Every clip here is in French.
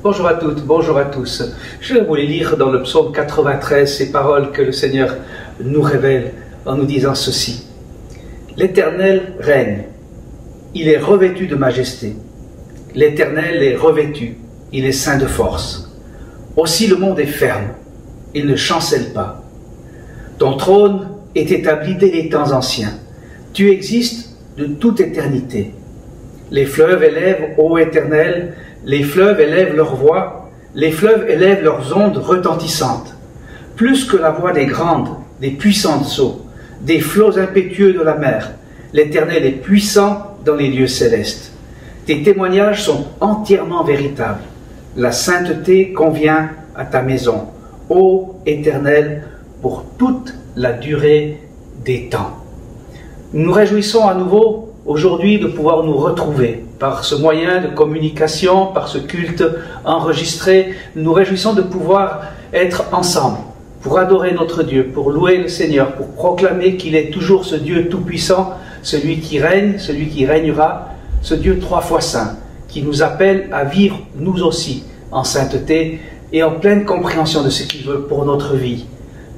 Bonjour à toutes, bonjour à tous. Je voulais lire dans le psaume 93 ces paroles que le Seigneur nous révèle en nous disant ceci. L'Éternel règne, il est revêtu de majesté. L'Éternel est revêtu, il est ceint de force. Aussi le monde est ferme, il ne chancelle pas. Ton trône est établi dès les temps anciens. Tu existes de toute éternité. Les fleuves élèvent, ô Éternel, les fleuves élèvent leur voix, les fleuves élèvent leurs ondes retentissantes. Plus que la voix des grandes, des puissantes eaux, des flots impétueux de la mer, l'Éternel est puissant dans les lieux célestes. Tes témoignages sont entièrement véritables. La sainteté convient à ta maison, ô Éternel, pour toute la durée des temps. Nous nous réjouissons à nouveau aujourd'hui de pouvoir nous retrouver par ce moyen de communication, par ce culte enregistré. Nous nous réjouissons de pouvoir être ensemble pour adorer notre Dieu, pour louer le Seigneur, pour proclamer qu'il est toujours ce Dieu tout-puissant, celui qui règne, celui qui régnera, ce Dieu trois fois saint, qui nous appelle à vivre nous aussi en sainteté et en pleine compréhension de ce qu'il veut pour notre vie.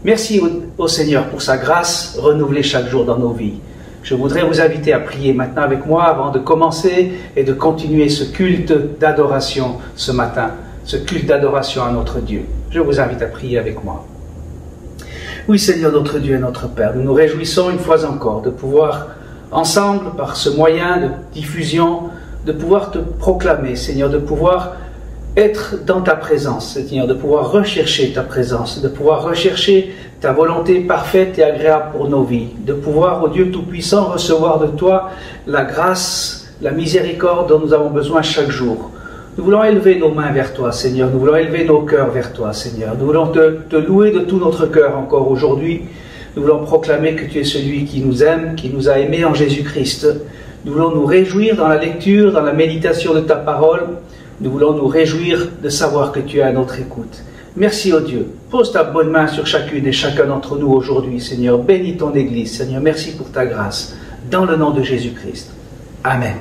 Merci au Seigneur pour sa grâce renouvelée chaque jour dans nos vies. Je voudrais vous inviter à prier maintenant avec moi avant de commencer et de continuer ce culte d'adoration ce matin, ce culte d'adoration à notre Dieu. Je vous invite à prier avec moi. Oui Seigneur notre Dieu et notre Père, nous nous réjouissons une fois encore de pouvoir ensemble, par ce moyen de diffusion, de pouvoir te proclamer Seigneur, de pouvoir être dans ta présence, Seigneur, de pouvoir rechercher ta présence, de pouvoir rechercher ta volonté parfaite et agréable pour nos vies, de pouvoir, ô Dieu Tout-Puissant, recevoir de toi la grâce, la miséricorde dont nous avons besoin chaque jour. Nous voulons élever nos mains vers toi, Seigneur, nous voulons élever nos cœurs vers toi, Seigneur. Nous voulons te louer de tout notre cœur encore aujourd'hui. Nous voulons proclamer que tu es celui qui nous aime, qui nous a aimés en Jésus-Christ. Nous voulons nous réjouir dans la lecture, dans la méditation de ta parole. Nous voulons nous réjouir de savoir que tu es à notre écoute. Merci, ô Dieu. Pose ta bonne main sur chacune et chacun d'entre nous aujourd'hui, Seigneur. Bénis ton Église, Seigneur. Merci pour ta grâce. Dans le nom de Jésus-Christ. Amen.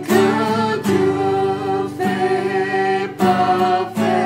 Que Dieu fait parfait.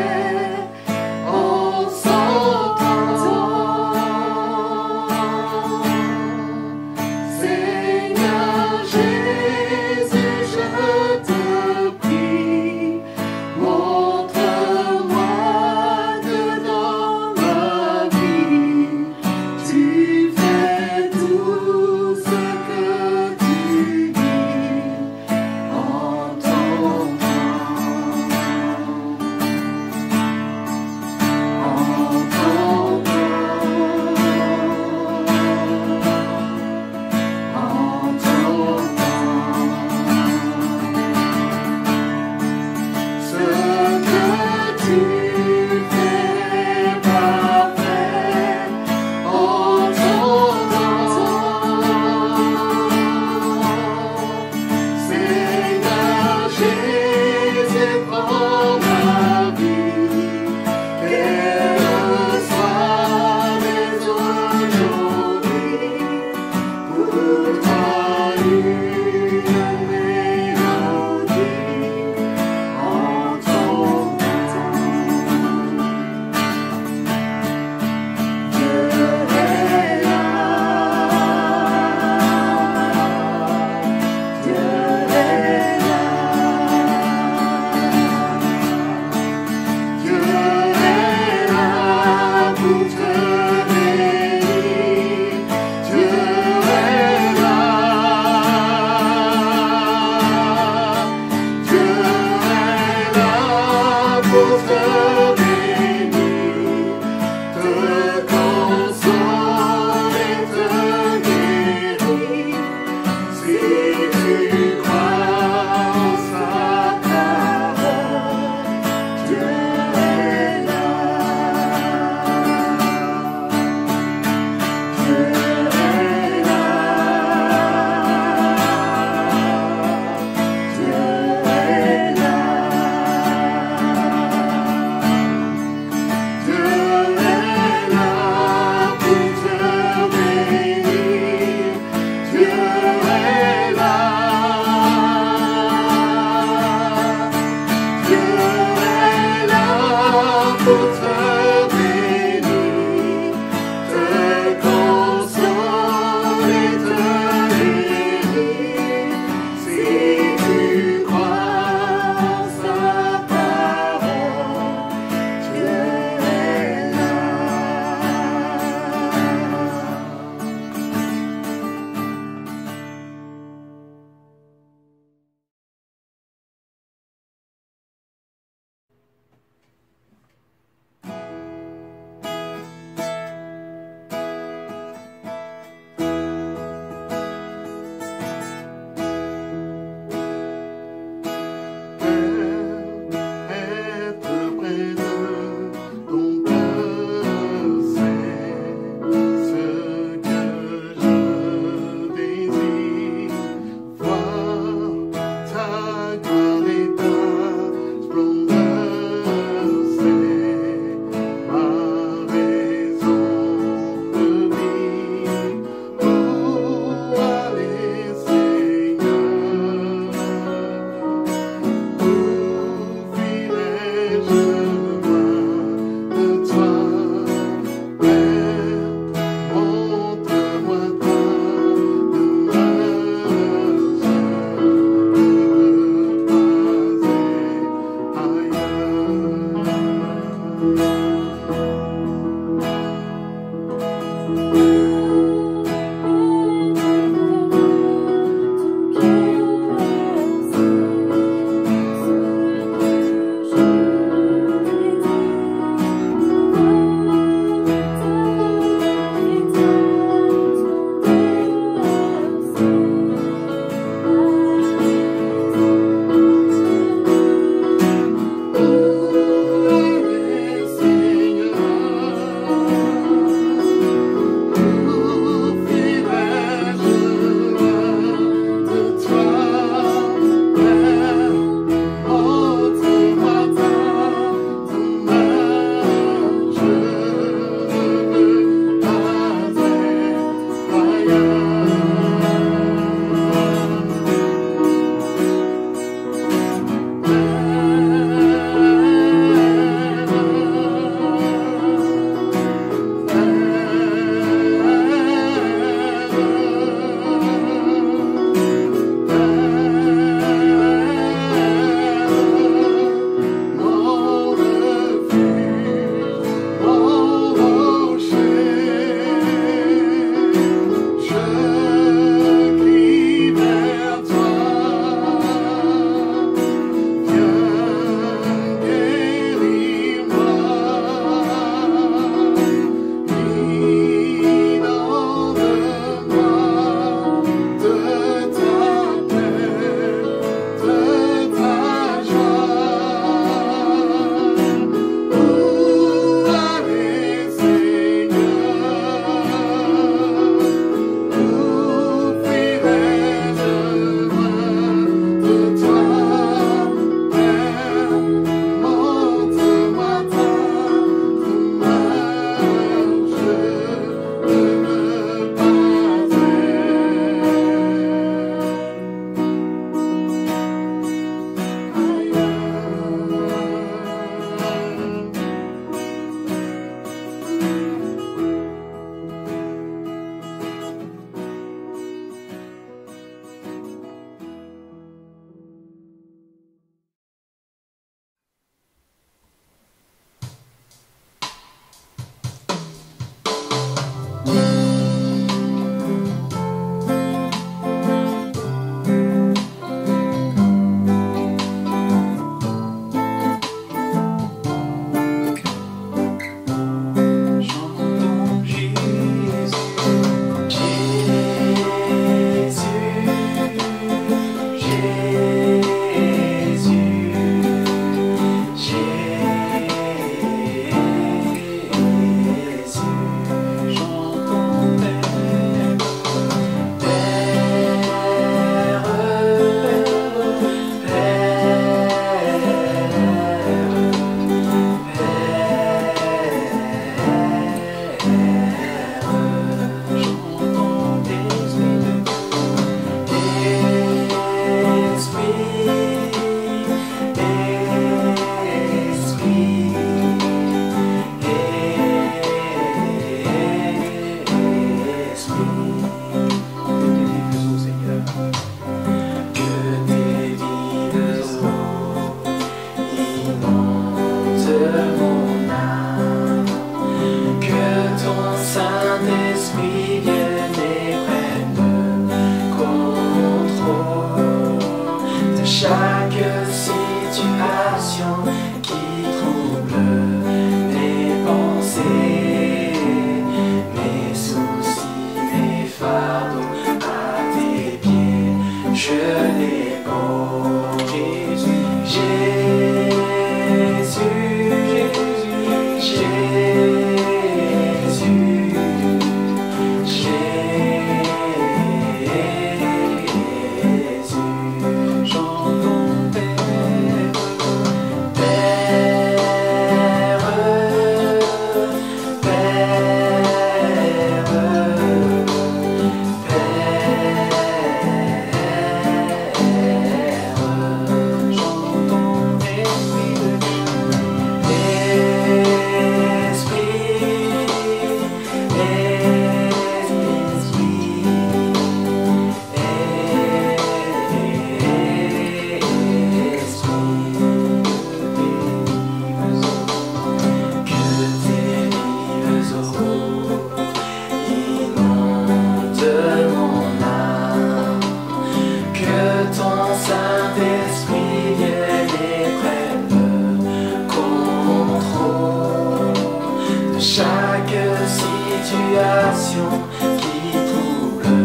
situations qui troublent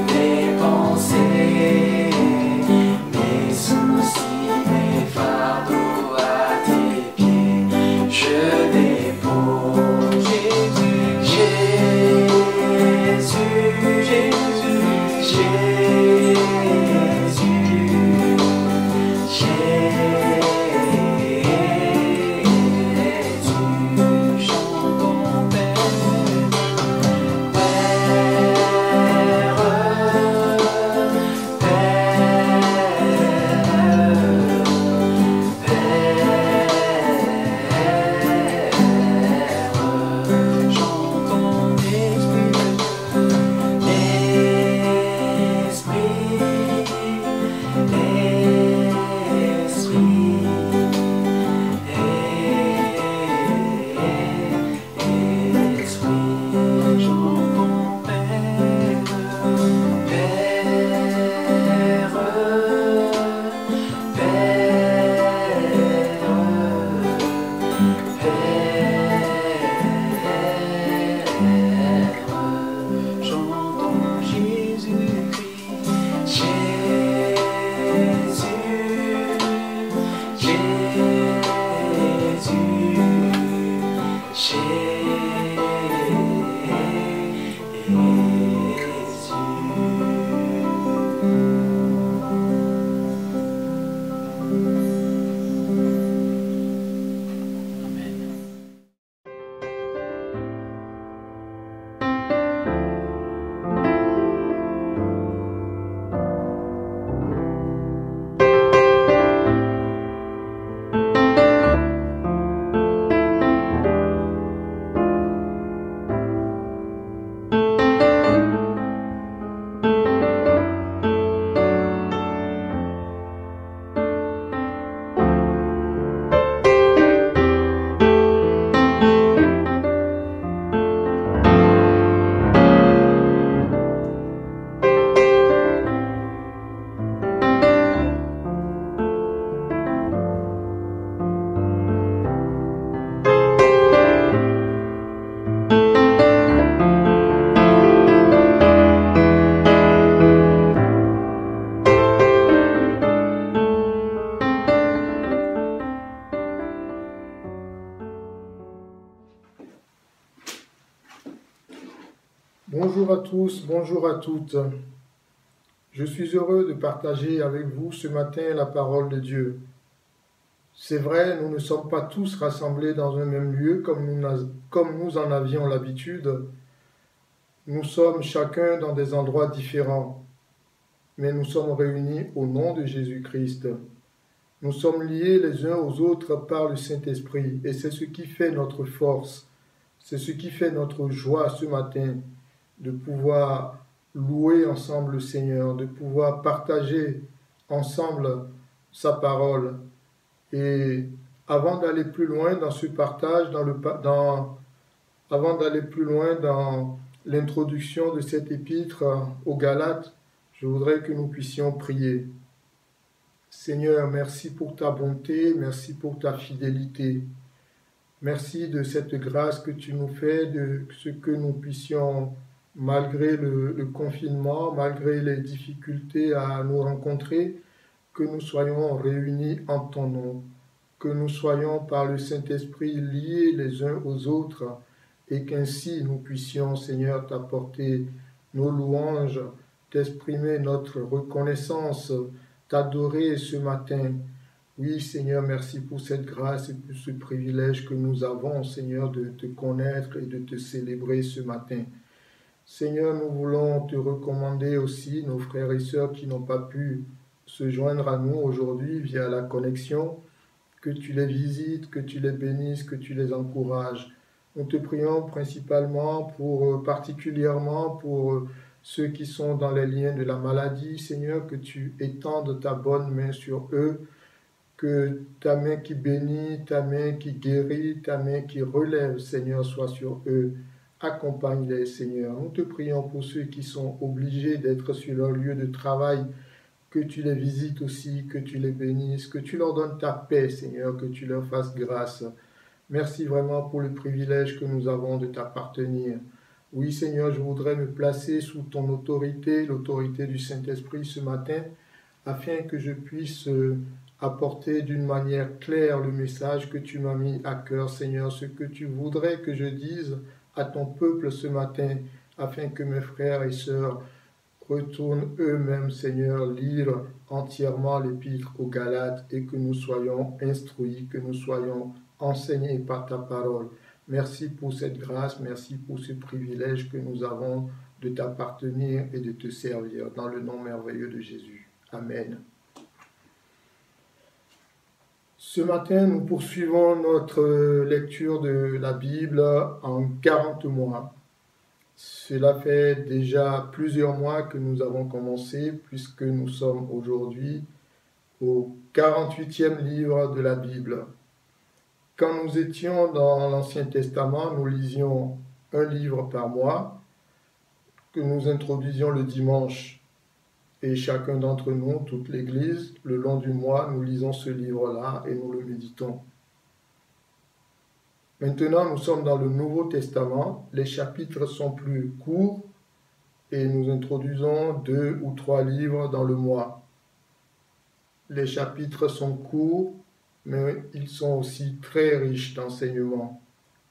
mes pensées, mes soucis, mes fardeaux à tes pieds, je dépose. Jésus, Bonjour à tous, bonjour à toutes. Je suis heureux de partager avec vous ce matin la parole de Dieu. C'est vrai, nous ne sommes pas tous rassemblés dans un même lieu comme nous en avions l'habitude. Nous sommes chacun dans des endroits différents, mais nous sommes réunis au nom de Jésus-Christ. Nous sommes liés les uns aux autres par le Saint-Esprit et c'est ce qui fait notre force, c'est ce qui fait notre joie ce matin, de pouvoir louer ensemble le Seigneur, de pouvoir partager ensemble sa parole. Et avant d'aller plus loin dans ce partage, avant d'aller plus loin dans l'introduction de cet épître aux Galates, je voudrais que nous puissions prier. Seigneur, merci pour ta bonté, merci pour ta fidélité. Merci de cette grâce que tu nous fais, de ce que nous puissions, malgré le confinement, malgré les difficultés à nous rencontrer, que nous soyons réunis en ton nom, que nous soyons par le Saint-Esprit liés les uns aux autres et qu'ainsi nous puissions, Seigneur, t'apporter nos louanges, t'exprimer notre reconnaissance, t'adorer ce matin. Oui, Seigneur, merci pour cette grâce et pour ce privilège que nous avons, Seigneur, de te connaître et de te célébrer ce matin. Seigneur, nous voulons te recommander aussi nos frères et sœurs qui n'ont pas pu se joindre à nous aujourd'hui via la connexion, que tu les visites, que tu les bénisses, que tu les encourages. Nous te prions particulièrement pour ceux qui sont dans les liens de la maladie, Seigneur, que tu étendes ta bonne main sur eux, que ta main qui bénit, ta main qui guérit, ta main qui relève, Seigneur, soit sur eux. Accompagne-les, Seigneur. Nous te prions pour ceux qui sont obligés d'être sur leur lieu de travail, que tu les visites aussi, que tu les bénisses, que tu leur donnes ta paix, Seigneur, que tu leur fasses grâce. Merci vraiment pour le privilège que nous avons de t'appartenir. Oui, Seigneur, je voudrais me placer sous ton autorité, l'autorité du Saint-Esprit ce matin, afin que je puisse apporter d'une manière claire le message que tu m'as mis à cœur, Seigneur, ce que tu voudrais que je dise à ton peuple ce matin, afin que mes frères et sœurs retournent eux-mêmes, Seigneur, lire entièrement l'épître aux Galates et que nous soyons instruits, que nous soyons enseignés par ta parole. Merci pour cette grâce, merci pour ce privilège que nous avons de t'appartenir et de te servir. Dans le nom merveilleux de Jésus. Amen. Ce matin, nous poursuivons notre lecture de la Bible en 40 mois. Cela fait déjà plusieurs mois que nous avons commencé, puisque nous sommes aujourd'hui au 48e livre de la Bible. Quand nous étions dans l'Ancien Testament, nous lisions un livre par mois, que nous introduisions le dimanche. Et chacun d'entre nous, toute l'Église, le long du mois, nous lisons ce livre-là et nous le méditons. Maintenant, nous sommes dans le Nouveau Testament. Les chapitres sont plus courts et nous introduisons 2 ou 3 livres dans le mois. Les chapitres sont courts, mais ils sont aussi très riches d'enseignements.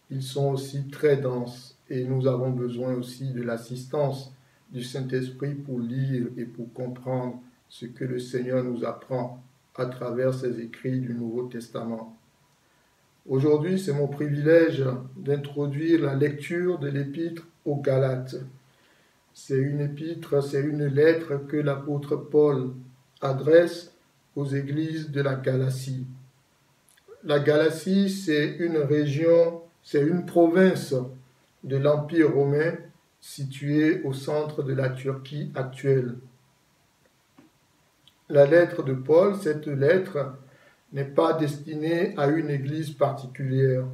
Ils sont aussi très denses et nous avons besoin aussi de l'assistance du Saint-Esprit pour lire et pour comprendre ce que le Seigneur nous apprend à travers ses écrits du Nouveau Testament. Aujourd'hui, c'est mon privilège d'introduire la lecture de l'épître aux Galates. C'est une épître, c'est une lettre que l'apôtre Paul adresse aux églises de la Galatie. La Galatie, c'est une région, c'est une province de l'Empire romain située au centre de la Turquie actuelle. La lettre de Paul, cette lettre, n'est pas destinée à une église particulière.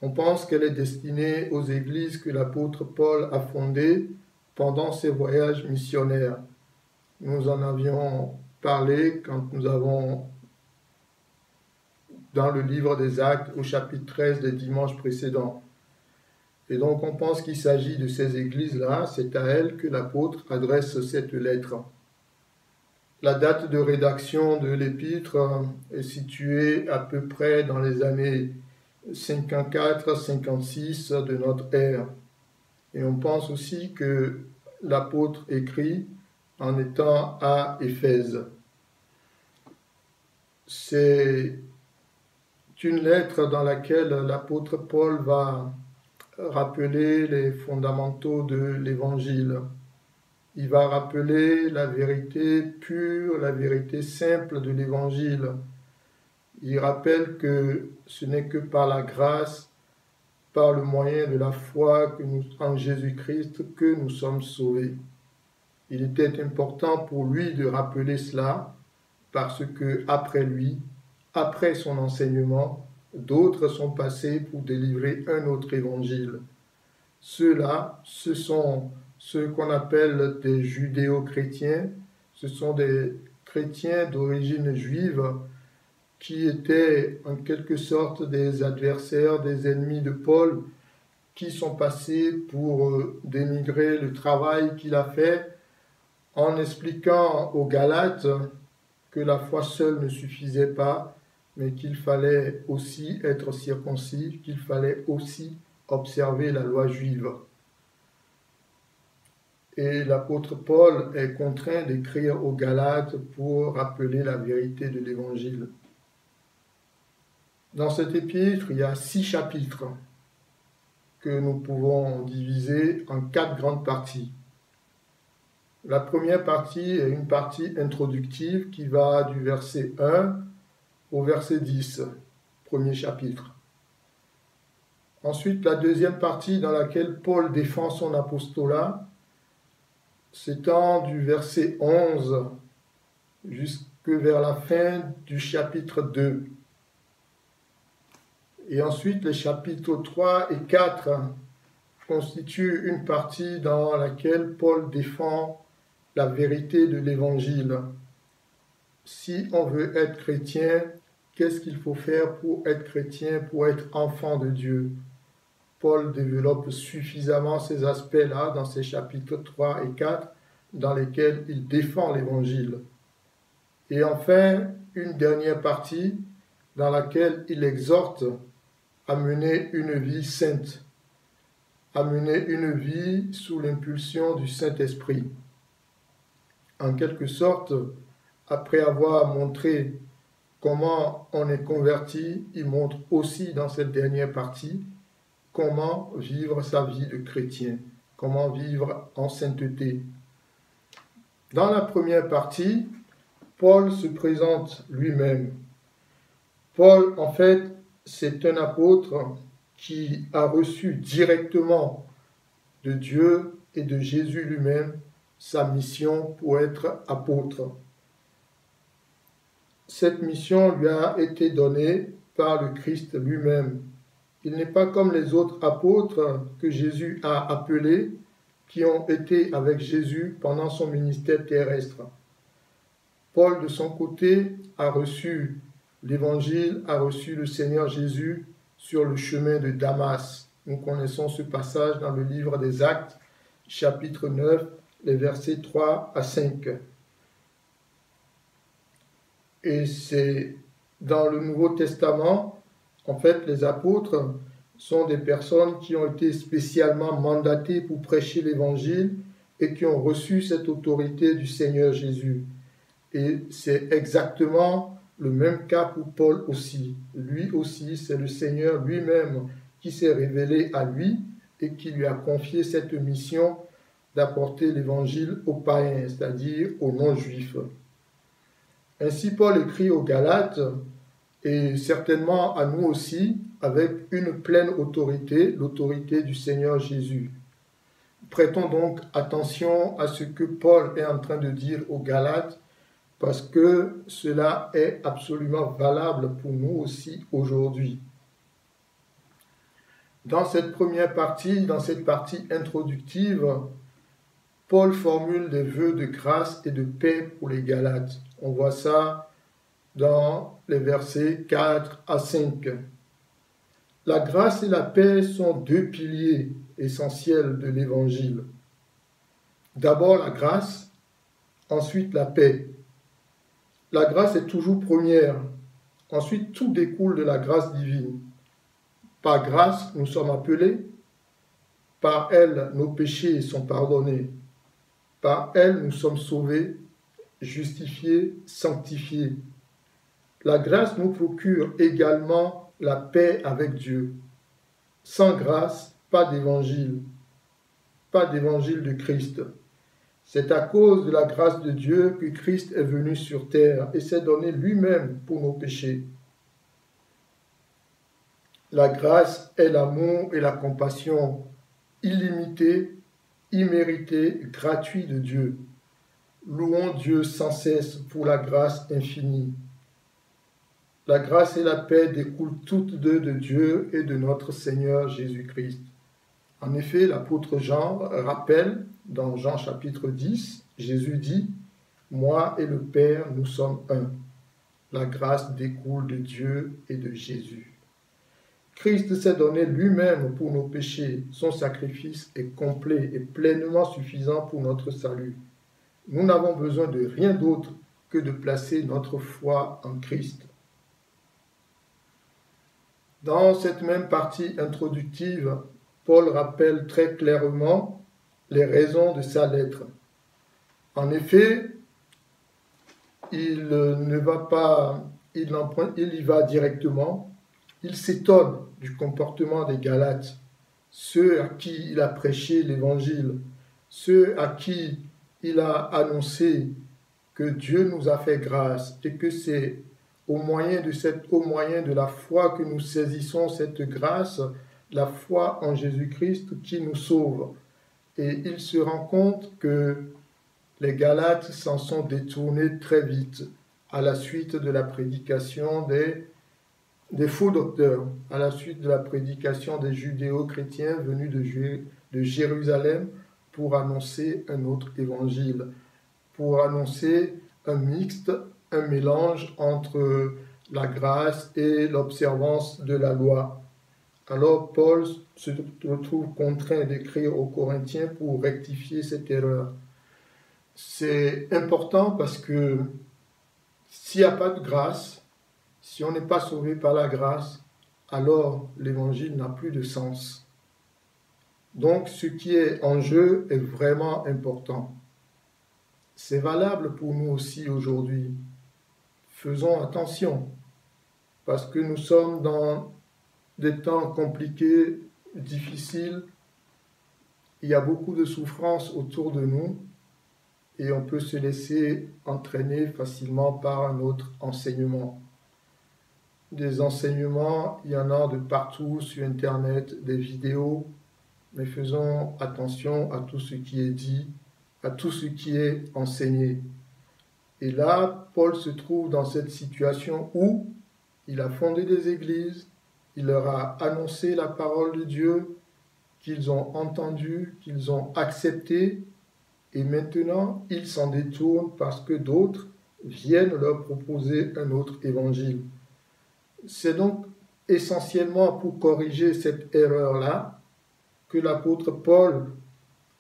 On pense qu'elle est destinée aux églises que l'apôtre Paul a fondées pendant ses voyages missionnaires. Nous en avions parlé quand nous avons, dans le livre des Actes, au chapitre 13 des dimanches précédents. Et donc on pense qu'il s'agit de ces églises-là, c'est à elles que l'apôtre adresse cette lettre. La date de rédaction de l'épître est située à peu près dans les années 54-56 de notre ère. Et on pense aussi que l'apôtre écrit en étant à Éphèse. C'est une lettre dans laquelle l'apôtre Paul va rappeler les fondamentaux de l'Évangile. Il va rappeler la vérité pure, la vérité simple de l'Évangile. Il rappelle que ce n'est que par la grâce, par le moyen de la foi en Jésus-Christ que nous sommes sauvés. Il était important pour lui de rappeler cela parce que après lui, après son enseignement, d'autres sont passés pour délivrer un autre évangile. Ceux-là, ce sont ceux qu'on appelle des judéo-chrétiens. Ce sont des chrétiens d'origine juive qui étaient en quelque sorte des adversaires, des ennemis de Paul, qui sont passés pour dénigrer le travail qu'il a fait en expliquant aux Galates que la foi seule ne suffisait pas, mais qu'il fallait aussi être circoncis, qu'il fallait aussi observer la loi juive. Et l'apôtre Paul est contraint d'écrire aux Galates pour rappeler la vérité de l'Évangile. Dans cet épître, il y a 6 chapitres que nous pouvons diviser en 4 grandes parties. La première partie est une partie introductive qui va du verset 1 au verset 10, premier chapitre. Ensuite, la deuxième partie dans laquelle Paul défend son apostolat s'étend du verset 11 jusque vers la fin du chapitre 2. Et ensuite, les chapitres 3 et 4 constituent une partie dans laquelle Paul défend la vérité de l'Évangile. Si on veut être chrétien, qu'est-ce qu'il faut faire pour être chrétien, pour être enfant de Dieu? Paul développe suffisamment ces aspects-là dans ses chapitres 3 et 4, dans lesquels il défend l'Évangile. Et enfin, une dernière partie dans laquelle il exhorte à mener une vie sainte, à mener une vie sous l'impulsion du Saint-Esprit. En quelque sorte, après avoir montré comment on est converti, il montre aussi dans cette dernière partie comment vivre sa vie de chrétien, comment vivre en sainteté. Dans la première partie, Paul se présente lui-même. Paul, en fait, c'est un apôtre qui a reçu directement de Dieu et de Jésus lui-même sa mission pour être apôtre. Cette mission lui a été donnée par le Christ lui-même. Il n'est pas comme les autres apôtres que Jésus a appelés, qui ont été avec Jésus pendant son ministère terrestre. Paul, de son côté, a reçu l'Évangile, a reçu le Seigneur Jésus sur le chemin de Damas. Nous connaissons ce passage dans le livre des Actes, chapitre 9, les versets 3 à 5. Et c'est dans le Nouveau Testament, en fait, les apôtres sont des personnes qui ont été spécialement mandatées pour prêcher l'Évangile et qui ont reçu cette autorité du Seigneur Jésus. Et c'est exactement le même cas pour Paul aussi. Lui aussi, c'est le Seigneur lui-même qui s'est révélé à lui et qui lui a confié cette mission d'apporter l'Évangile aux païens, c'est-à-dire aux non-juifs. Ainsi, Paul écrit aux Galates, et certainement à nous aussi, avec une pleine autorité, l'autorité du Seigneur Jésus. Prêtons donc attention à ce que Paul est en train de dire aux Galates, parce que cela est absolument valable pour nous aussi aujourd'hui. Dans cette première partie, dans cette partie introductive, Paul formule des vœux de grâce et de paix pour les Galates. On voit ça dans les versets 4 à 5. La grâce et la paix sont deux piliers essentiels de l'Évangile. D'abord la grâce, ensuite la paix. La grâce est toujours première, ensuite tout découle de la grâce divine. Par grâce, nous sommes appelés, par elle, nos péchés sont pardonnés, par elle, nous sommes sauvés, justifiés, sanctifiés. La grâce nous procure également la paix avec Dieu. Sans grâce, pas d'évangile de Christ. C'est à cause de la grâce de Dieu que Christ est venu sur terre et s'est donné lui-même pour nos péchés. La grâce est l'amour et la compassion illimitée, imméritée, gratuite de Dieu. Louons Dieu sans cesse pour la grâce infinie. La grâce et la paix découlent toutes deux de Dieu et de notre Seigneur Jésus-Christ. En effet, l'apôtre Jean rappelle, dans Jean chapitre 10, Jésus dit « Moi et le Père, nous sommes un ». La grâce découle de Dieu et de Jésus. Christ s'est donné lui-même pour nos péchés. Son sacrifice est complet et pleinement suffisant pour notre salut. Nous n'avons besoin de rien d'autre que de placer notre foi en Christ. Dans cette même partie introductive, Paul rappelle très clairement les raisons de sa lettre. En effet, il y va directement. Il s'étonne du comportement des Galates, ceux à qui il a prêché l'Évangile, ceux à qui il a annoncé que Dieu nous a fait grâce et que c'est au moyen de la foi que nous saisissons cette grâce, la foi en Jésus-Christ qui nous sauve. Et il se rend compte que les Galates s'en sont détournés très vite à la suite de la prédication des faux docteurs, à la suite de la prédication des judéo-chrétiens venus de Jérusalem pour annoncer un autre évangile, pour annoncer un mixte, un mélange entre la grâce et l'observance de la loi. Alors Paul se retrouve contraint d'écrire aux Corinthiens pour rectifier cette erreur. C'est important parce que s'il n'y a pas de grâce, si on n'est pas sauvé par la grâce, alors l'évangile n'a plus de sens. Donc ce qui est en jeu est vraiment important. C'est valable pour nous aussi aujourd'hui. Faisons attention parce que nous sommes dans des temps compliqués, difficiles. Il y a beaucoup de souffrances autour de nous et on peut se laisser entraîner facilement par un autre enseignement. Des enseignements, il y en a de partout sur Internet, des vidéos, mais faisons attention à tout ce qui est dit, à tout ce qui est enseigné. Et là, Paul se trouve dans cette situation où il a fondé des églises, il leur a annoncé la parole de Dieu, qu'ils ont entendu, qu'ils ont accepté, et maintenant ils s'en détournent parce que d'autres viennent leur proposer un autre évangile. C'est donc essentiellement pour corriger cette erreur-là que l'apôtre Paul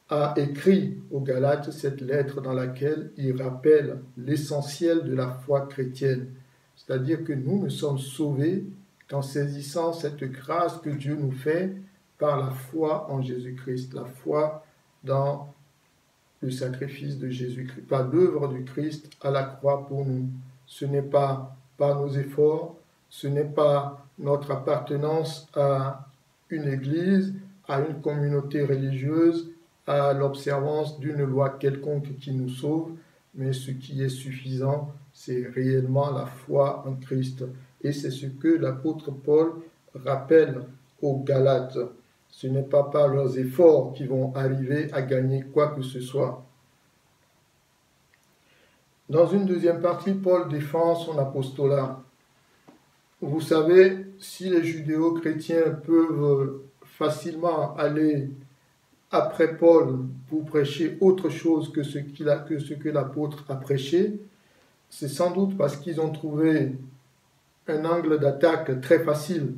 a écrit aux Galates cette lettre dans laquelle il rappelle l'essentiel de la foi chrétienne. C'est-à-dire que nous sommes sauvés qu'en saisissant cette grâce que Dieu nous fait par la foi en Jésus-Christ, la foi dans le sacrifice de Jésus-Christ, par l'œuvre du Christ à la croix pour nous. Ce n'est pas par nos efforts, ce n'est pas notre appartenance à une église, à une communauté religieuse, à l'observance d'une loi quelconque qui nous sauve, mais ce qui est suffisant, c'est réellement la foi en Christ. Et c'est ce que l'apôtre Paul rappelle aux Galates. Ce n'est pas par leurs efforts qu'ils vont arriver à gagner quoi que ce soit. Dans une deuxième partie, Paul défend son apostolat. Vous savez, si les judéo-chrétiens peuvent facilement aller après Paul pour prêcher autre chose que ce que l'apôtre a prêché, c'est sans doute parce qu'ils ont trouvé un angle d'attaque très facile.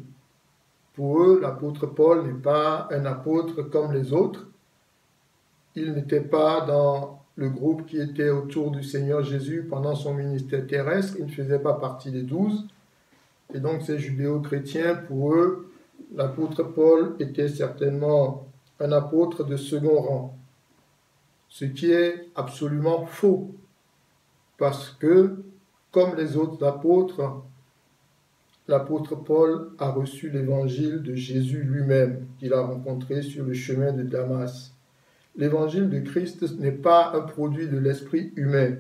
Pour eux, l'apôtre Paul n'est pas un apôtre comme les autres. Il n'était pas dans le groupe qui était autour du Seigneur Jésus pendant son ministère terrestre. Il ne faisait pas partie des 12. Et donc ces judéo-chrétiens, pour eux, l'apôtre Paul était certainement un apôtre de second rang. Ce qui est absolument faux. Parce que, comme les autres apôtres, l'apôtre Paul a reçu l'évangile de Jésus lui-même, qu'il a rencontré sur le chemin de Damas. L'évangile de Christ n'est pas un produit de l'esprit humain.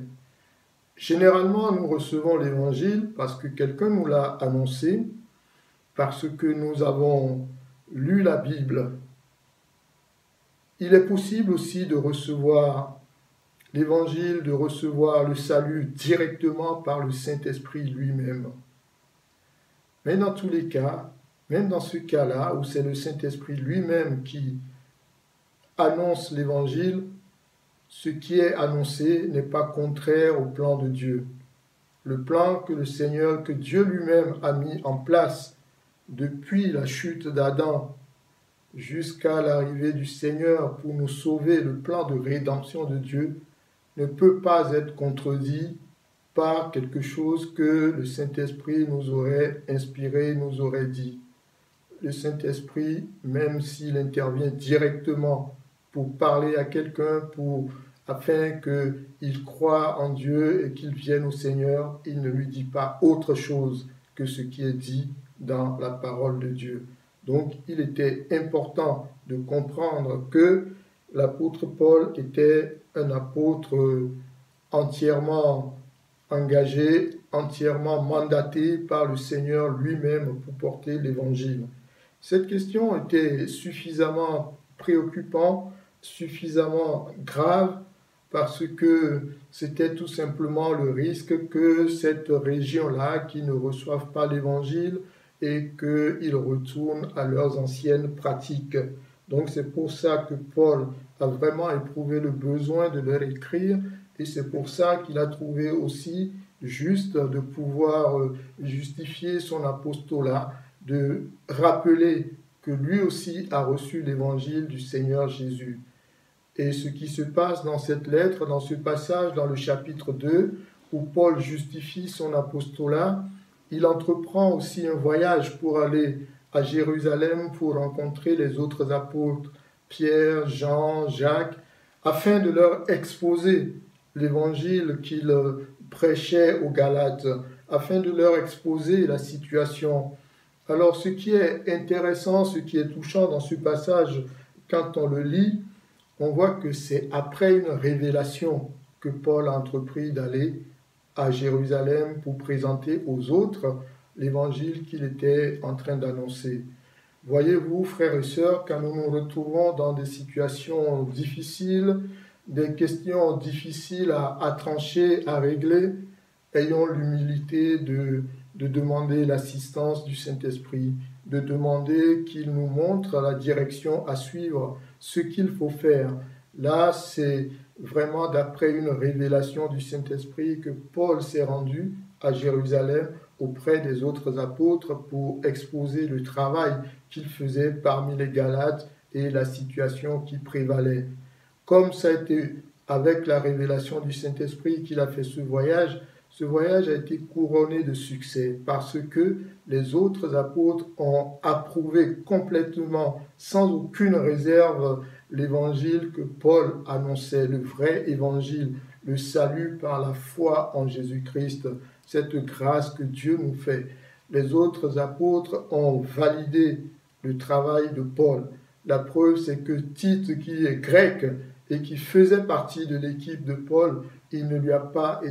Généralement, nous recevons l'évangile parce que quelqu'un nous l'a annoncé, parce que nous avons lu la Bible. Il est possible aussi de recevoir l'évangile, de recevoir le salut directement par le Saint-Esprit lui-même. Mais dans tous les cas, même dans ce cas-là, où c'est le Saint-Esprit lui-même qui annonce l'évangile, ce qui est annoncé n'est pas contraire au plan de Dieu. Le plan que le Seigneur, que Dieu lui-même a mis en place depuis la chute d'Adam jusqu'à l'arrivée du Seigneur pour nous sauver, le plan de rédemption de Dieu ne peut pas être contredit par quelque chose que le Saint-Esprit nous aurait inspiré, nous aurait dit. Le Saint-Esprit, même s'il intervient directement pour parler à quelqu'un, afin qu'il croie en Dieu et qu'il vienne au Seigneur, il ne lui dit pas autre chose que ce qui est dit dans la parole de Dieu. Donc, il était important de comprendre que l'apôtre Paul était un apôtre entièrement engagé, entièrement mandaté par le Seigneur lui-même pour porter l'évangile. Cette question était suffisamment préoccupante, suffisamment grave, parce que c'était tout simplement le risque que cette région-là, qui ne reçoivent pas l'évangile, et qu'ils retournent à leurs anciennes pratiques. Donc c'est pour ça que Paul a vraiment éprouvé le besoin de leur écrire, et c'est pour ça qu'il a trouvé aussi juste de pouvoir justifier son apostolat, de rappeler que lui aussi a reçu l'évangile du Seigneur Jésus. Et ce qui se passe dans cette lettre, dans ce passage, dans le chapitre 2, où Paul justifie son apostolat, il entreprend aussi un voyage pour aller à Jérusalem pour rencontrer les autres apôtres, Pierre, Jean, Jacques, afin de leur exposer l'évangile qu'il prêchait aux Galates, afin de leur exposer la situation. Alors ce qui est intéressant, ce qui est touchant dans ce passage, quand on le lit, on voit que c'est après une révélation que Paul a entrepris d'aller à Jérusalem pour présenter aux autres l'évangile qu'il était en train d'annoncer. Voyez-vous, frères et sœurs, quand nous nous retrouvons dans des situations difficiles, des questions difficiles à trancher, à régler, ayons l'humilité de demander l'assistance du Saint-Esprit, de demander qu'il nous montre la direction à suivre, ce qu'il faut faire. Là, c'est vraiment d'après une révélation du Saint-Esprit que Paul s'est rendu à Jérusalem auprès des autres apôtres pour exposer le travail qu'il faisait parmi les Galates et la situation qui prévalait. Comme ça a été avec la révélation du Saint-Esprit qu'il a fait ce voyage a été couronné de succès parce que les autres apôtres ont approuvé complètement, sans aucune réserve, l'évangile que Paul annonçait, le vrai évangile, le salut par la foi en Jésus-Christ, cette grâce que Dieu nous fait. Les autres apôtres ont validé le travail de Paul. La preuve, c'est que Tite, qui est grec et qui faisait partie de l'équipe de Paul, il ne lui a pas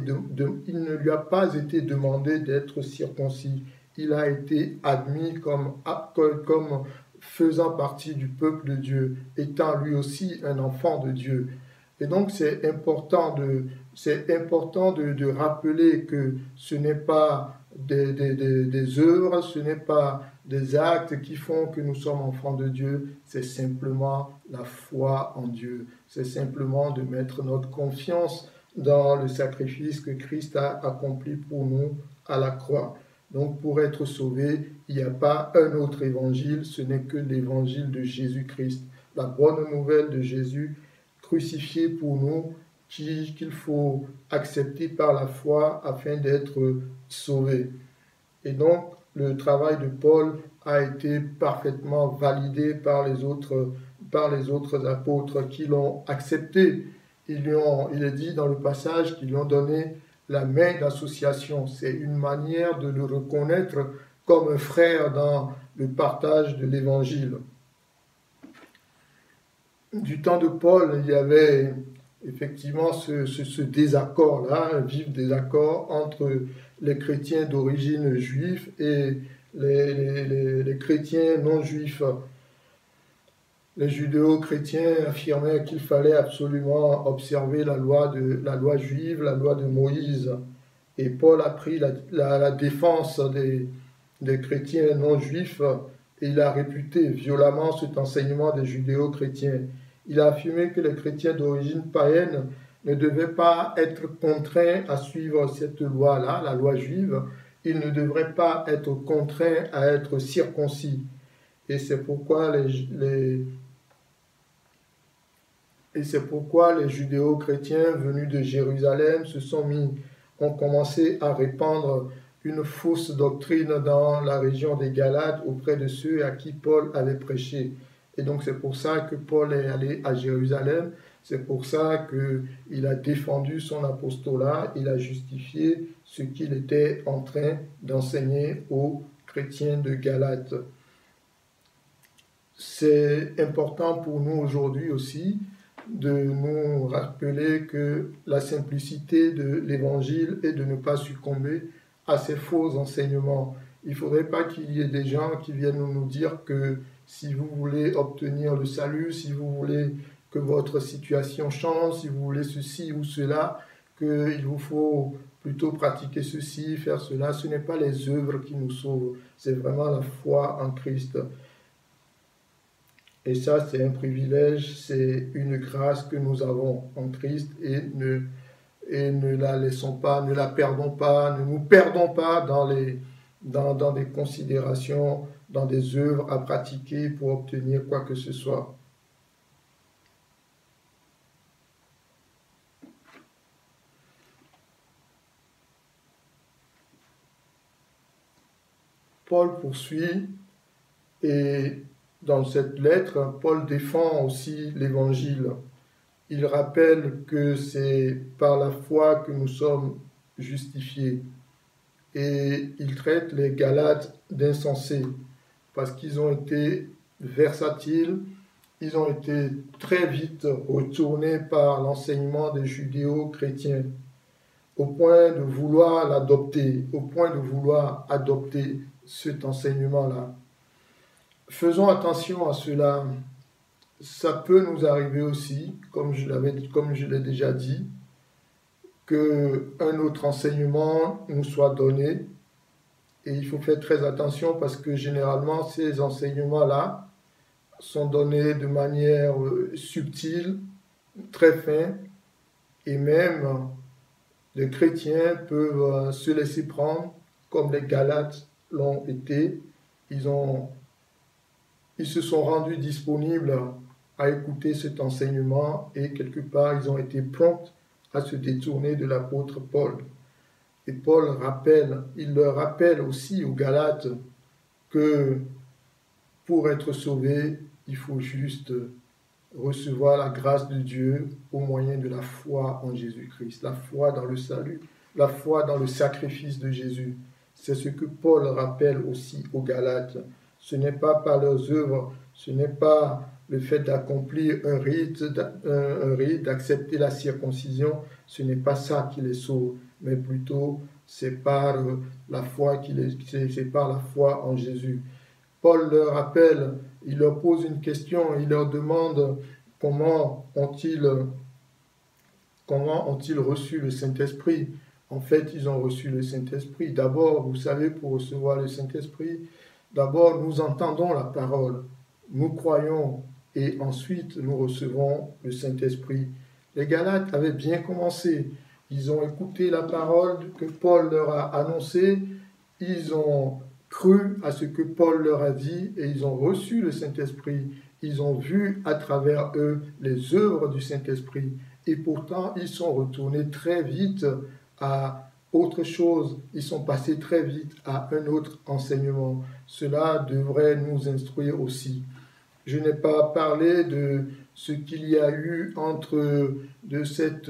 été demandé d'être circoncis. Il a été admis comme faisant partie du peuple de Dieu, étant lui aussi un enfant de Dieu. Et donc c'est important de rappeler que ce n'est pas des œuvres, ce n'est pas des actes qui font que nous sommes enfants de Dieu, c'est simplement la foi en Dieu. C'est simplement de mettre notre confiance dans le sacrifice que Christ a accompli pour nous à la croix. Donc pour être sauvé, il n'y a pas un autre évangile, ce n'est que l'évangile de Jésus-Christ, la bonne nouvelle de Jésus crucifié pour nous, qu'il faut accepter par la foi afin d'être sauvé. Et donc le travail de Paul a été parfaitement validé par les autres apôtres qui l'ont accepté. Il est dit dans le passage qu'ils lui ont donné la main d'association. C'est une manière de le reconnaître comme un frère dans le partage de l'évangile. Du temps de Paul, il y avait effectivement ce désaccord-là, un vif désaccord entre les chrétiens d'origine juive et les chrétiens non juifs. Les judéo-chrétiens affirmaient qu'il fallait absolument observer la loi juive, la loi de Moïse. Et Paul a pris la défense des chrétiens non juifs et il a réfuté violemment cet enseignement des judéo-chrétiens. Il a affirmé que les chrétiens d'origine païenne ne devaient pas être contraints à suivre cette loi-là, la loi juive. Ils ne devraient pas être contraints à être circoncis. Et c'est pourquoi les judéo-chrétiens venus de Jérusalem ont commencé à répandre une fausse doctrine dans la région des Galates auprès de ceux à qui Paul avait prêché. Et donc c'est pour ça que Paul est allé à Jérusalem, c'est pour ça qu'il a défendu son apostolat, il a justifié ce qu'il était en train d'enseigner aux chrétiens de Galate. C'est important pour nous aujourd'hui aussi de nous rappeler que la simplicité de l'évangile est de ne pas succomber à ces faux enseignements. Il ne faudrait pas qu'il y ait des gens qui viennent nous dire que si vous voulez obtenir le salut, si vous voulez que votre situation change, si vous voulez ceci ou cela, qu'il vous faut plutôt pratiquer ceci, faire cela. Ce n'est pas les œuvres qui nous sauvent, c'est vraiment la foi en Christ. Et ça, c'est un privilège, c'est une grâce que nous avons en Christ et ne la laissons pas, ne la perdons pas, ne nous perdons pas dans des considérations, dans des œuvres à pratiquer pour obtenir quoi que ce soit. Paul poursuit et dans cette lettre, Paul défend aussi l'Évangile. Il rappelle que c'est par la foi que nous sommes justifiés. Et il traite les Galates d'insensés parce qu'ils ont été versatiles, ils ont été très vite retournés par l'enseignement des judéo-chrétiens au point de vouloir l'adopter, au point de vouloir adopter cet enseignement-là. Faisons attention à cela. Ça peut nous arriver aussi, comme je l'ai déjà dit, qu'un autre enseignement nous soit donné. Et il faut faire très attention parce que généralement, ces enseignements-là sont donnés de manière subtile, très fin, et même les chrétiens peuvent se laisser prendre, comme les Galates l'ont été. Ils se sont rendus disponibles à écouter cet enseignement et quelque part, ils ont été prompts à se détourner de l'apôtre Paul. Et Paul il leur rappelle aussi aux Galates que pour être sauvé, il faut juste recevoir la grâce de Dieu au moyen de la foi en Jésus-Christ, la foi dans le salut, la foi dans le sacrifice de Jésus. C'est ce que Paul rappelle aussi aux Galates. Ce n'est pas par leurs œuvres, ce n'est pas le fait d'accomplir un rite, d'accepter la circoncision, ce n'est pas ça qui les sauve, mais plutôt c'est par la foi c'est par la foi en Jésus. Paul leur rappelle, il leur pose une question, il leur demande comment ont-ils reçu le Saint-Esprit. En fait, ils ont reçu le Saint-Esprit. D'abord, vous savez, pour recevoir le Saint-Esprit, d'abord nous entendons la parole, nous croyons et ensuite nous recevons le Saint-Esprit. Les Galates avaient bien commencé. Ils ont écouté la parole que Paul leur a annoncée, ils ont cru à ce que Paul leur a dit et ils ont reçu le Saint-Esprit. Ils ont vu à travers eux les œuvres du Saint-Esprit et pourtant ils sont retournés très vite à autre chose. Ils sont passés très vite à un autre enseignement. Cela devrait nous instruire aussi. Je n'ai pas parlé de ce qu'il y a eu de cette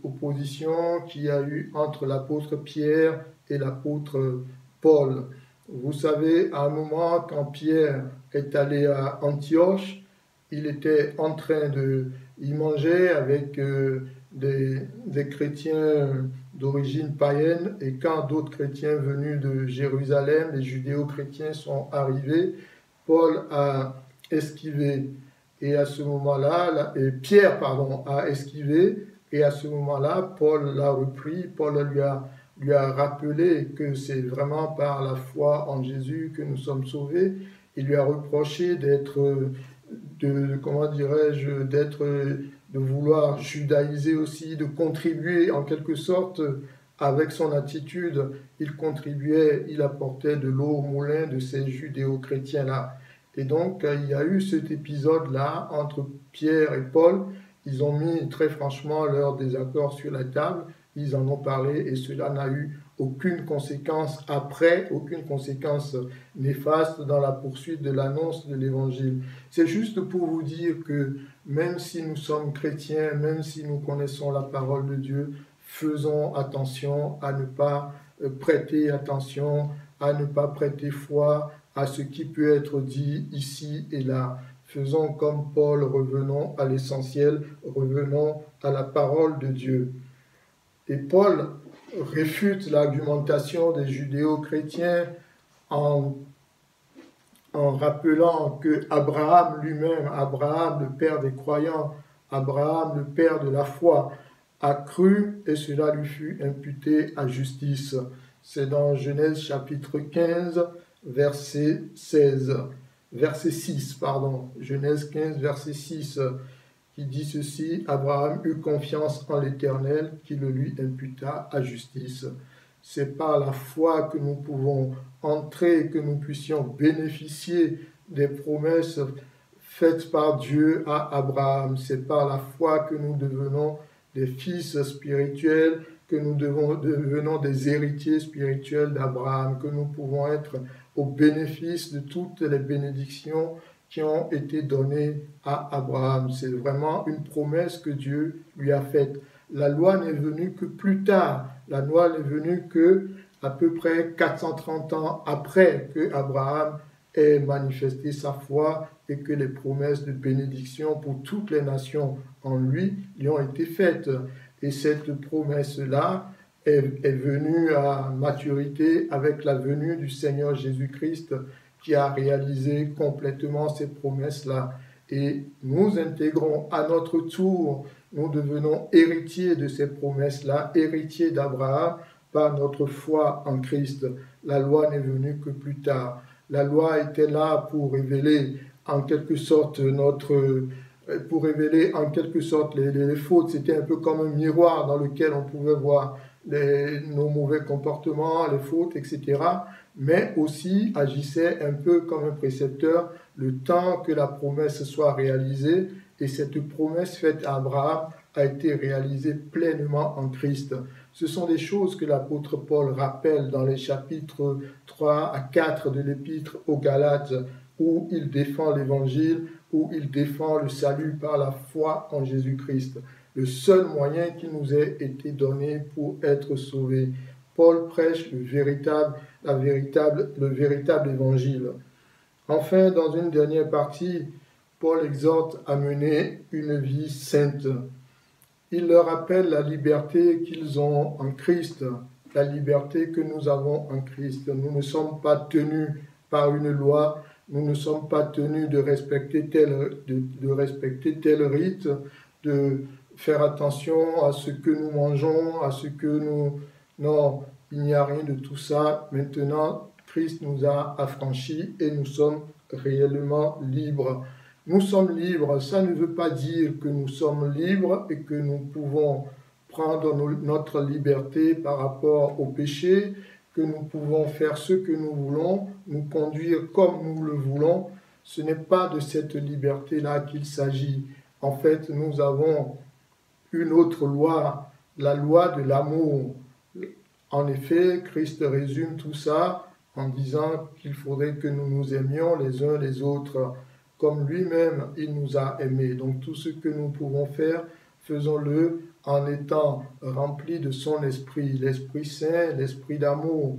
opposition qu'il y a eu entre l'apôtre Pierre et l'apôtre Paul. Vous savez, à un moment, quand Pierre est allé à Antioche, il était en train il mangeait avec des chrétiens d'origine païenne, et quand d'autres chrétiens venus de Jérusalem, les judéo-chrétiens sont arrivés, Paul a esquivé, et à ce moment-là, Pierre a esquivé, et à ce moment-là, Paul l'a repris, Paul lui a rappelé que c'est vraiment par la foi en Jésus que nous sommes sauvés. Il lui a reproché de vouloir judaïser aussi, de contribuer en quelque sorte avec son attitude. Il apportait de l'eau au moulin de ces judéo-chrétiens-là. Et donc, il y a eu cet épisode-là entre Pierre et Paul. Ils ont mis très franchement leur désaccord sur la table. Ils en ont parlé et cela n'a eu aucune conséquence après, aucune conséquence néfaste dans la poursuite de l'annonce de l'Évangile. C'est juste pour vous dire que même si nous sommes chrétiens, même si nous connaissons la parole de Dieu, faisons attention à ne pas prêter attention, à ne pas prêter foi à ce qui peut être dit ici et là. Faisons comme Paul, revenons à l'essentiel, revenons à la parole de Dieu. Et Paul réfute l'argumentation des judéo-chrétiens en rappelant que Abraham lui-même, Abraham le père des croyants, Abraham le père de la foi, a cru et cela lui fut imputé à justice. C'est dans Genèse chapitre 15, verset 6, Genèse 15, verset 6, qui dit ceci: Abraham eut confiance en l'Éternel qui le lui imputa à justice. c'est par la foi que nous pouvons entrer, que nous puissions bénéficier des promesses faites par Dieu à Abraham. C'est par la foi que nous devenons des fils spirituels, que nous devenons des héritiers spirituels d'Abraham, que nous pouvons être au bénéfice de toutes les bénédictions qui ont été données à Abraham. C'est vraiment une promesse que Dieu lui a faite. La loi n'est venue que plus tard. La loi n'est venue que à peu près 430 ans après que Abraham ait manifesté sa foi et que les promesses de bénédiction pour toutes les nations en lui ont été faites. Et cette promesse-là est venue à maturité avec la venue du Seigneur Jésus-Christ qui a réalisé complètement ces promesses-là. Et nous intégrons à notre tour, nous devenons héritiers de ces promesses-là, héritiers d'Abraham par notre foi en Christ. La loi n'est venue que plus tard. La loi était là pour révéler en quelque sorte les fautes. C'était un peu comme un miroir dans lequel on pouvait voir nos mauvais comportements, les fautes, etc. Mais aussi agissait un peu comme un précepteur le temps que la promesse soit réalisée. Et cette promesse faite à Abraham a été réalisée pleinement en Christ. Ce sont des choses que l'apôtre Paul rappelle dans les chapitres 3 à 4 de l'épître aux Galates, où il défend l'évangile, où il défend le salut par la foi en Jésus-Christ, le seul moyen qui nous ait été donné pour être sauvés. Paul prêche le véritable évangile. Enfin, dans une dernière partie, Paul exhorte à mener une vie sainte. Il leur rappelle la liberté qu'ils ont en Christ, la liberté que nous avons en Christ. Nous ne sommes pas tenus par une loi, nous ne sommes pas tenus de respecter tel rite, de faire attention à ce que nous mangeons, à ce que nous... Non, il n'y a rien de tout ça. Maintenant, Christ nous a affranchis et nous sommes réellement libres. Nous sommes libres, ça ne veut pas dire que nous sommes libres et que nous pouvons prendre notre liberté par rapport au péché, que nous pouvons faire ce que nous voulons, nous conduire comme nous le voulons. Ce n'est pas de cette liberté-là qu'il s'agit. En fait, nous avons une autre loi, la loi de l'amour. En effet, Christ résume tout ça en disant qu'il faudrait que nous nous aimions les uns les autres. Comme lui-même, il nous a aimés. Donc tout ce que nous pouvons faire, faisons-le en étant remplis de son esprit, l'Esprit Saint, l'Esprit d'amour.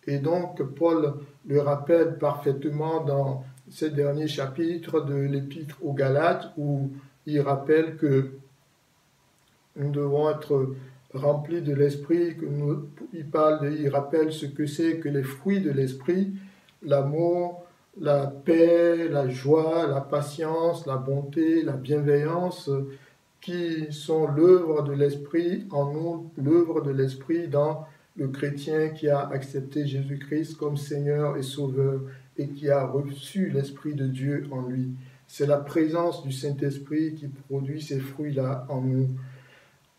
Et donc Paul le rappelle parfaitement dans ces derniers chapitres de l'Épître aux Galates, où il rappelle que nous devons être remplis de l'Esprit, il rappelle ce que c'est que les fruits de l'Esprit, l'amour, la paix, la joie, la patience, la bonté, la bienveillance, qui sont l'œuvre de l'Esprit en nous, l'œuvre de l'Esprit dans le chrétien qui a accepté Jésus-Christ comme Seigneur et Sauveur et qui a reçu l'Esprit de Dieu en lui. C'est la présence du Saint-Esprit qui produit ces fruits-là en nous.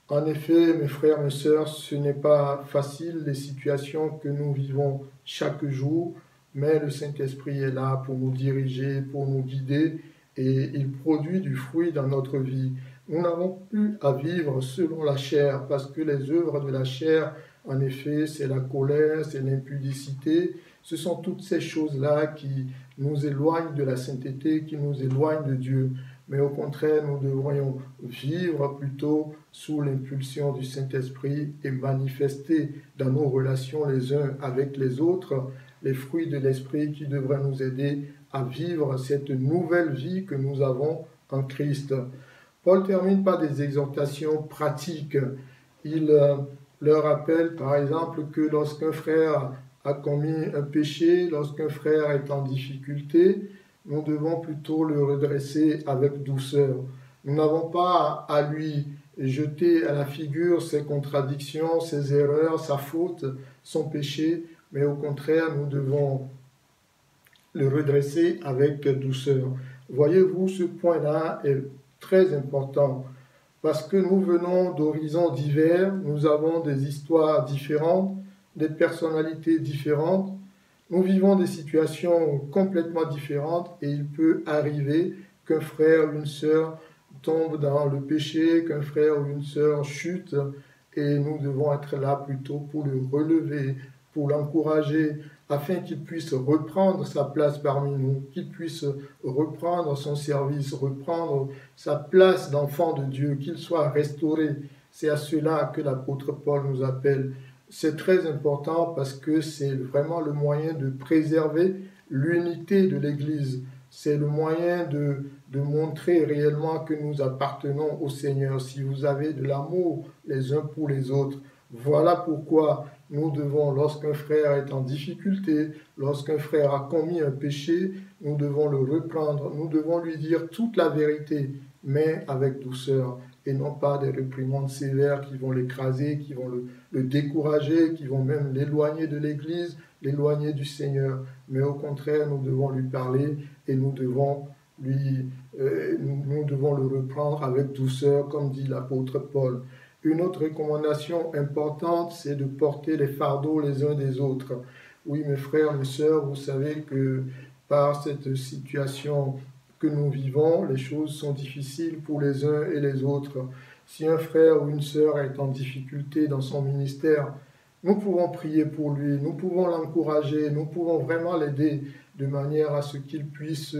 En effet, mes frères, mes sœurs, ce n'est pas facile les situations que nous vivons chaque jour, mais le Saint-Esprit est là pour nous diriger, pour nous guider, et il produit du fruit dans notre vie. Nous n'avons plus à vivre selon la chair, parce que les œuvres de la chair, en effet, c'est la colère, c'est l'impudicité, ce sont toutes ces choses-là qui nous éloignent de la sainteté, qui nous éloignent de Dieu. Mais au contraire, nous devrions vivre plutôt sous l'impulsion du Saint-Esprit et manifester dans nos relations les uns avec les autres les fruits de l'Esprit qui devraient nous aider à vivre cette nouvelle vie que nous avons en Christ. Paul termine par des exhortations pratiques. Il leur rappelle par exemple que lorsqu'un frère a commis un péché, lorsqu'un frère est en difficulté, nous devons plutôt le redresser avec douceur. Nous n'avons pas à lui jeter à la figure ses contradictions, ses erreurs, sa faute, son péché, mais au contraire, nous devons le redresser avec douceur. Voyez-vous, ce point-là est très important parce que nous venons d'horizons divers, nous avons des histoires différentes, des personnalités différentes, nous vivons des situations complètement différentes et il peut arriver qu'un frère ou une sœur tombe dans le péché, qu'un frère ou une sœur chute et nous devons être là plutôt pour le relever, pour l'encourager, afin qu'il puisse reprendre sa place parmi nous, qu'il puisse reprendre son service, reprendre sa place d'enfant de Dieu, qu'il soit restauré. C'est à cela que l'apôtre Paul nous appelle. C'est très important parce que c'est vraiment le moyen de préserver l'unité de l'Église. C'est le moyen de montrer réellement que nous appartenons au Seigneur. Si vous avez de l'amour les uns pour les autres, voilà pourquoi nous devons, lorsqu'un frère est en difficulté, lorsqu'un frère a commis un péché, nous devons le reprendre, nous devons lui dire toute la vérité, mais avec douceur, et non pas des réprimandes sévères qui vont l'écraser, qui vont le décourager, qui vont même l'éloigner de l'Église, l'éloigner du Seigneur. Mais au contraire, nous devons lui parler et nous devons le reprendre avec douceur, comme dit l'apôtre Paul. Une autre recommandation importante, c'est de porter les fardeaux les uns des autres. Oui, mes frères, mes sœurs, vous savez que par cette situation que nous vivons, les choses sont difficiles pour les uns et les autres. Si un frère ou une sœur est en difficulté dans son ministère, nous pouvons prier pour lui, nous pouvons l'encourager, nous pouvons vraiment l'aider de manière à ce qu'il puisse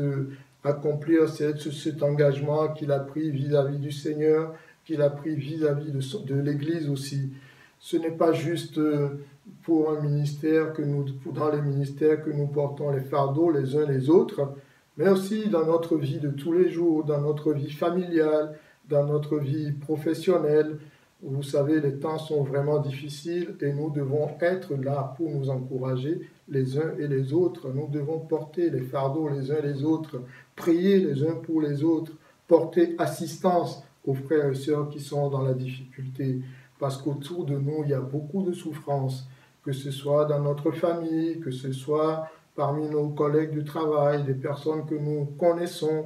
accomplir cet engagement qu'il a pris vis-à-vis du Seigneur, qu'il a pris vis-à-vis de l'Église aussi. Ce n'est pas juste pour un ministère dans les ministères que nous portons les fardeaux les uns les autres, mais aussi dans notre vie de tous les jours, dans notre vie familiale, dans notre vie professionnelle. Vous savez, les temps sont vraiment difficiles et nous devons être là pour nous encourager les uns et les autres. Nous devons porter les fardeaux les uns les autres, prier les uns pour les autres, porter assistance aux frères et sœurs qui sont dans la difficulté. Parce qu'autour de nous, il y a beaucoup de souffrances, que ce soit dans notre famille, que ce soit parmi nos collègues du travail, des personnes que nous connaissons,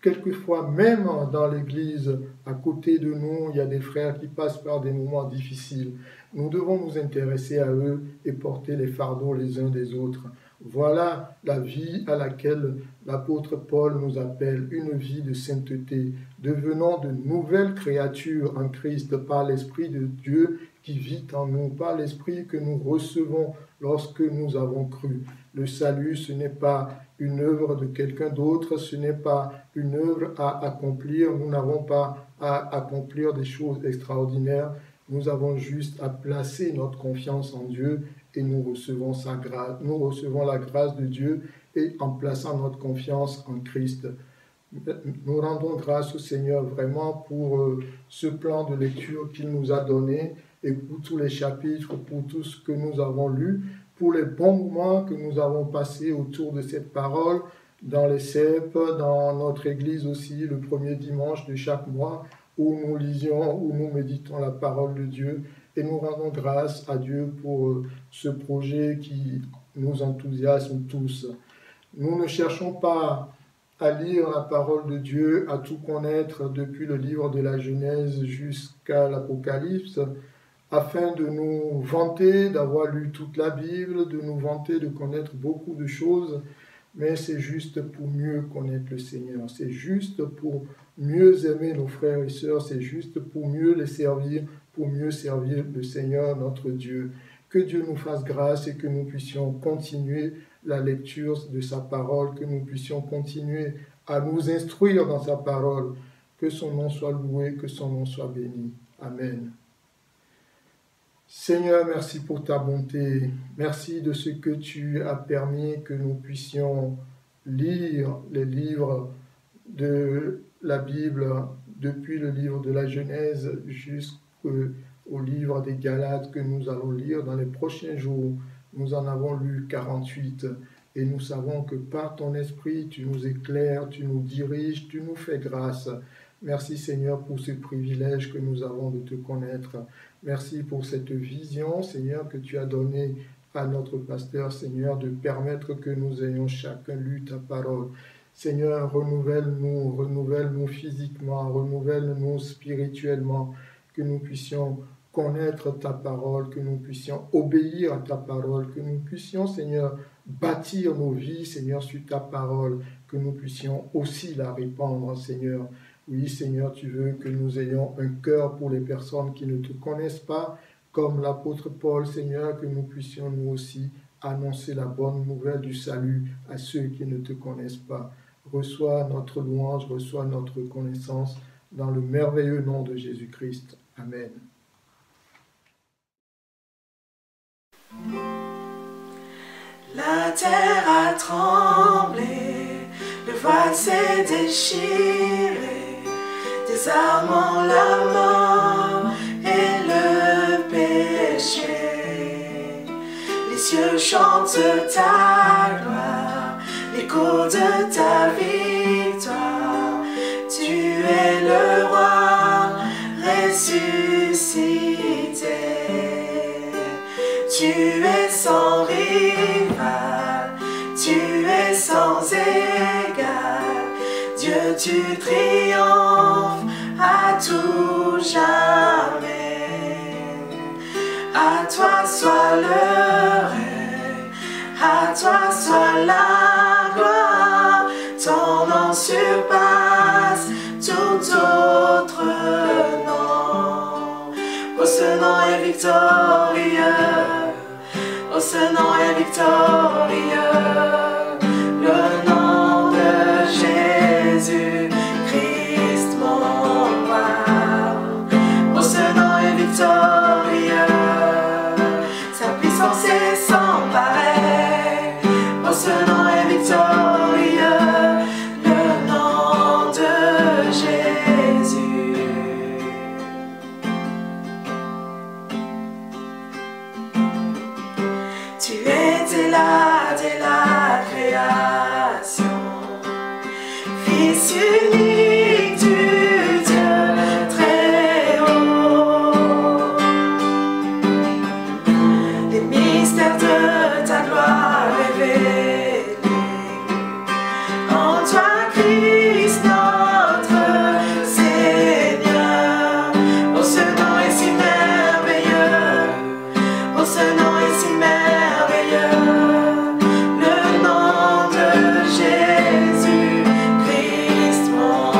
quelquefois même dans l'Église, à côté de nous, il y a des frères qui passent par des moments difficiles. Nous devons nous intéresser à eux et porter les fardeaux les uns des autres. Voilà la vie à laquelle l'apôtre Paul nous appelle, une vie de sainteté. Devenons de nouvelles créatures en Christ par l'Esprit de Dieu qui vit en nous, par l'Esprit que nous recevons lorsque nous avons cru. Le salut, ce n'est pas une œuvre de quelqu'un d'autre, ce n'est pas une œuvre à accomplir. Nous n'avons pas à accomplir des choses extraordinaires. Nous avons juste à placer notre confiance en Dieu et nous recevons sa grâce. Nous recevons la grâce de Dieu et en plaçant notre confiance en Christ. Nous rendons grâce au Seigneur vraiment pour ce plan de lecture qu'il nous a donné et pour tous les chapitres, pour tout ce que nous avons lu, pour les bons moments que nous avons passés autour de cette parole, dans les CEP, dans notre église aussi, le premier dimanche de chaque mois, où nous lisions, où nous méditons la parole de Dieu. Et nous rendons grâce à Dieu pour ce projet qui nous enthousiasme tous. Nous ne cherchons pas à lire la parole de Dieu, à tout connaître depuis le livre de la Genèse jusqu'à l'Apocalypse, afin de nous vanter d'avoir lu toute la Bible, de nous vanter de connaître beaucoup de choses, mais c'est juste pour mieux connaître le Seigneur, c'est juste pour mieux aimer nos frères et sœurs, c'est juste pour mieux les servir, pour mieux servir le Seigneur, notre Dieu. Que Dieu nous fasse grâce et que nous puissions continuer la lecture de sa parole, que nous puissions continuer à nous instruire dans sa parole. Que son nom soit loué, que son nom soit béni. Amen. Seigneur, merci pour ta bonté. Merci de ce que tu as permis que nous puissions lire les livres de la Bible, depuis le livre de la Genèse jusqu'au livre des Galates que nous allons lire dans les prochains jours. Nous en avons lu 48 et nous savons que par ton esprit, tu nous éclaires, tu nous diriges, tu nous fais grâce. Merci Seigneur pour ce privilège que nous avons de te connaître. Merci pour cette vision, Seigneur, que tu as donnée à notre pasteur, Seigneur, de permettre que nous ayons chacun lu ta parole. Seigneur, renouvelle-nous physiquement, renouvelle-nous spirituellement, que nous puissions connaître ta parole, que nous puissions obéir à ta parole, que nous puissions, Seigneur, bâtir nos vies, Seigneur, sur ta parole, que nous puissions aussi la répandre, Seigneur. Oui, Seigneur, tu veux que nous ayons un cœur pour les personnes qui ne te connaissent pas, comme l'apôtre Paul, Seigneur, que nous puissions nous aussi annoncer la bonne nouvelle du salut à ceux qui ne te connaissent pas. Reçois notre louange, reçois notre reconnaissance dans le merveilleux nom de Jésus-Christ. Amen. La terre a tremblé, le voile s'est déchiré, désarmant la mort et le péché. Les cieux chantent ta gloire, l'écho de ta victoire. Tu es le roi ressuscité. Tu es sans rival, tu es sans égal. Dieu, tu triomphes à tout jamais. À toi soit le règne, à toi soit la gloire. Ton nom surpasse tout autre nom. Oh, ce nom est victorieux. Oh, ce nom est victorieux, le nom de Jésus, Christ mon roi. Oh, ce nom est victorieux, sa puissance est sans pareil. Oh, ce nom est victorieux, le nom de Jésus. Tu étais là dès la création, Fils unique du Dieu très haut. Les mystères de ta gloire révélés, en toi Christ notre Seigneur. Oh, ce nom est si merveilleux, oh, ce nom est si merveilleux, le nom de Jésus, Christ mon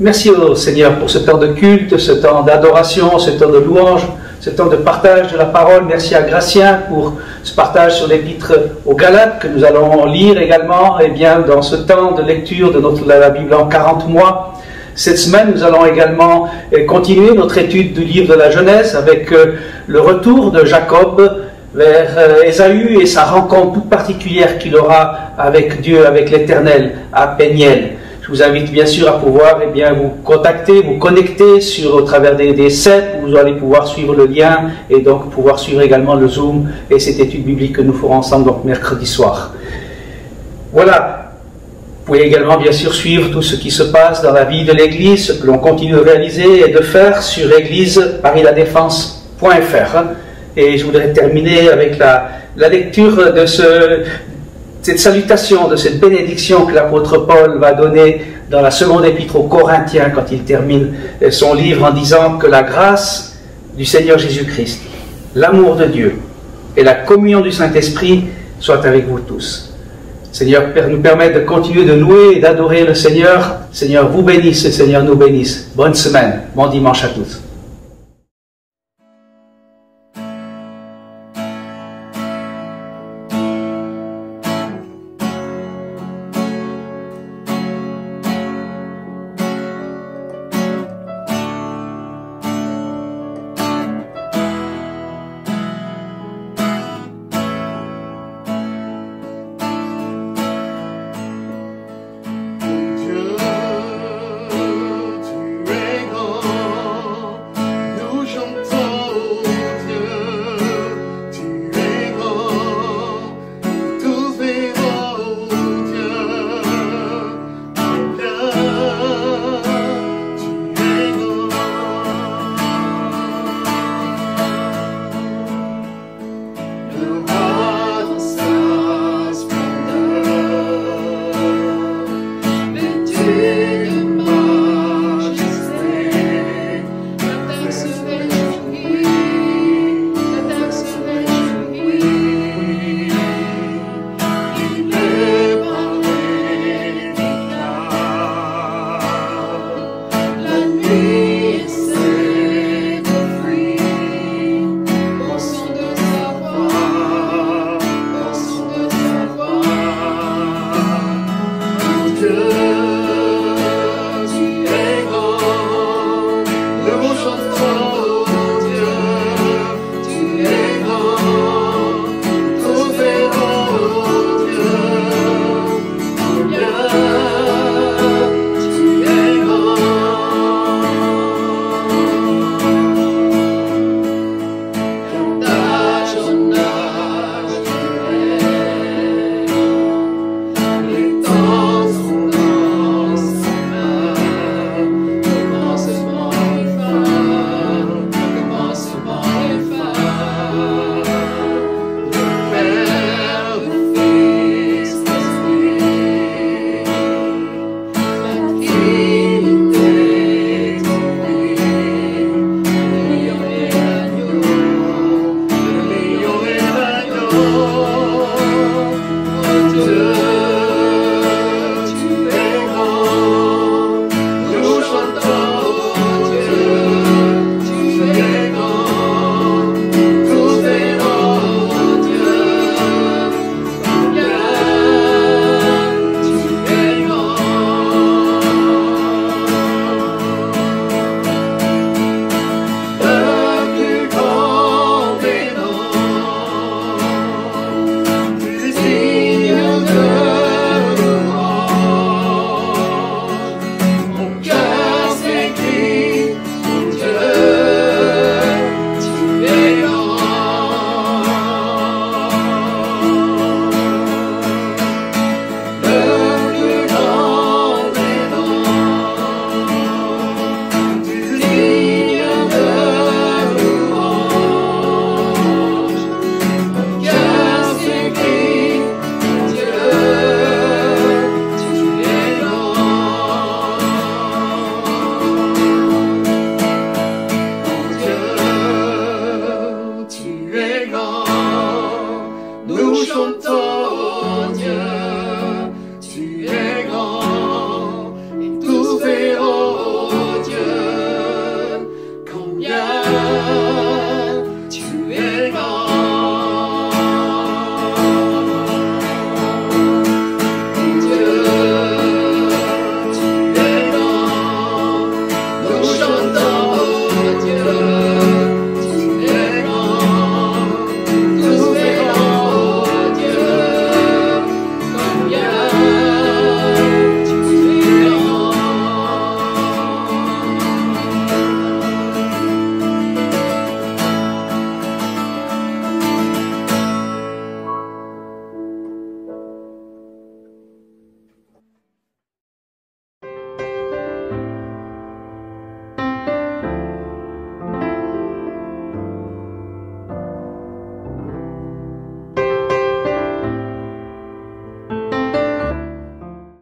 Merci au Seigneur pour ce temps de culte, ce temps d'adoration, ce temps de louange, ce temps de partage de la parole. Merci à Gratien pour ce partage sur l'épître aux Galates que nous allons lire également dans ce temps de lecture de la Bible en 40 mois. Cette semaine, nous allons également continuer notre étude du livre de la Genèse avec le retour de Jacob vers Ésaü et sa rencontre toute particulière qu'il aura avec Dieu, avec l'Éternel, à Péniel. Je vous invite bien sûr à pouvoir vous contacter, vous connecter au travers des sites, où vous allez pouvoir suivre le lien et donc pouvoir suivre également le Zoom et cette étude biblique que nous ferons ensemble donc mercredi soir. Voilà, vous pouvez également bien sûr suivre tout ce qui se passe dans la vie de l'Église, ce que l'on continue de réaliser et de faire sur église-parisladéfense.fr. Et je voudrais terminer avec la lecture de cette salutation, de cette bénédiction que l'apôtre Paul va donner dans la seconde épître aux Corinthiens quand il termine son livre en disant que la grâce du Seigneur Jésus-Christ, l'amour de Dieu et la communion du Saint-Esprit soient avec vous tous. Seigneur, nous permette de continuer de louer et d'adorer le Seigneur. Seigneur vous bénisse et Seigneur nous bénisse. Bonne semaine, bon dimanche à tous. Be